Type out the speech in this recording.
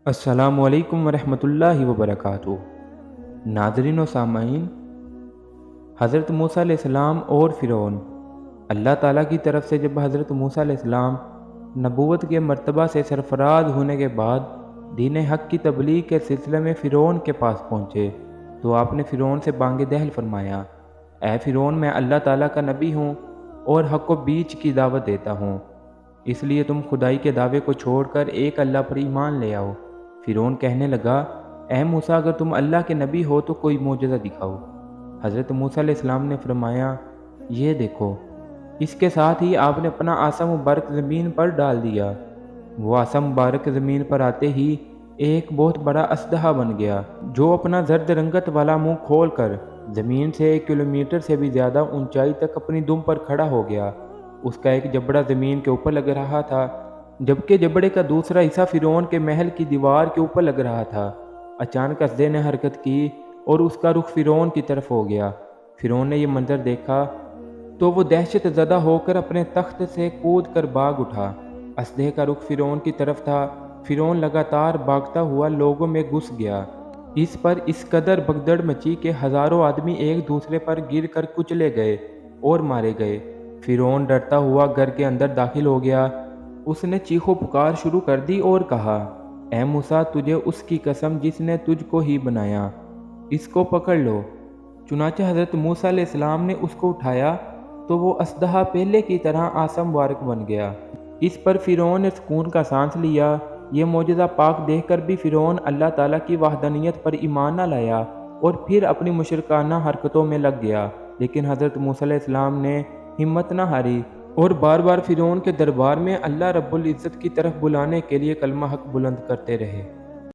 السلام علیکم ورحمۃ اللہ وبرکاتہ۔ ناظرین و سامعین، حضرت موسیٰ علیہ السلام اور فرعون۔ اللہ تعالیٰ کی طرف سے جب حضرت موسیٰ علیہ السلام نبوت کے مرتبہ سے سرفراز ہونے کے بعد دین حق کی تبلیغ کے سلسلے میں فرعون کے پاس پہنچے تو آپ نے فرعون سے بانگ دہل فرمایا، اے فرعون، میں اللہ تعالیٰ کا نبی ہوں اور حق و بیچ کی دعوت دیتا ہوں، اس لیے تم خدائی کے دعوے کو چھوڑ کر ایک اللہ پر ایمان لے آؤ۔ فرعون کہنے لگا، اے موسیٰ، اگر تم اللہ کے نبی ہو تو کوئی معجزہ دکھاؤ۔ حضرت موسیٰ علیہ السلام نے فرمایا، یہ دیکھو۔ اس کے ساتھ ہی آپ نے اپنا عصا مبارک زمین پر ڈال دیا۔ وہ عصا مبارک زمین پر آتے ہی ایک بہت بڑا اژدہا بن گیا جو اپنا زرد رنگت والا منہ کھول کر زمین سے 1 کلومیٹر سے بھی زیادہ اونچائی تک اپنی دم پر کھڑا ہو گیا۔ اس کا ایک جبڑا زمین کے اوپر لگ رہا تھا جبکہ جبڑے کا دوسرا حصہ فرعون کے محل کی دیوار کے اوپر لگ رہا تھا۔ اچانک اژدہے نے حرکت کی اور اس کا رخ فرعون کی طرف ہو گیا۔ فرعون نے یہ منظر دیکھا تو وہ دہشت زدہ ہو کر اپنے تخت سے کود کر بھاگ اٹھا۔ اژدہے کا رخ فرعون کی طرف تھا۔ فرعون لگاتار بھاگتا ہوا لوگوں میں گھس گیا۔ اس پر اس قدر بھگدڑ مچی کہ ہزاروں آدمی ایک دوسرے پر گر کر کچلے گئے اور مارے گئے۔ فرعون ڈرتا ہوا گھر کے اندر داخل ہو گیا۔ اس نے چیخو پکار شروع کر دی اور کہا، اے موسیٰ، تجھے اس کی قسم جس نے تجھ کو ہی بنایا، اس کو پکڑ لو۔ چنانچہ حضرت موسیٰ علیہ السلام نے اس کو اٹھایا تو وہ اژدہا پہلے کی طرح عصا مبارک بن گیا۔ اس پر فرعون نے سکون کا سانس لیا۔ یہ معجزہ پاک دیکھ کر بھی فرعون اللہ تعالیٰ کی وحدانیت پر ایمان نہ لایا اور پھر اپنی مشرکانہ حرکتوں میں لگ گیا، لیکن حضرت موسیٰ علیہ السلام نے ہمت نہ ہاری اور بار بار فرعون کے دربار میں اللہ رب العزت کی طرف بلانے کے لیے کلمہ حق بلند کرتے رہے۔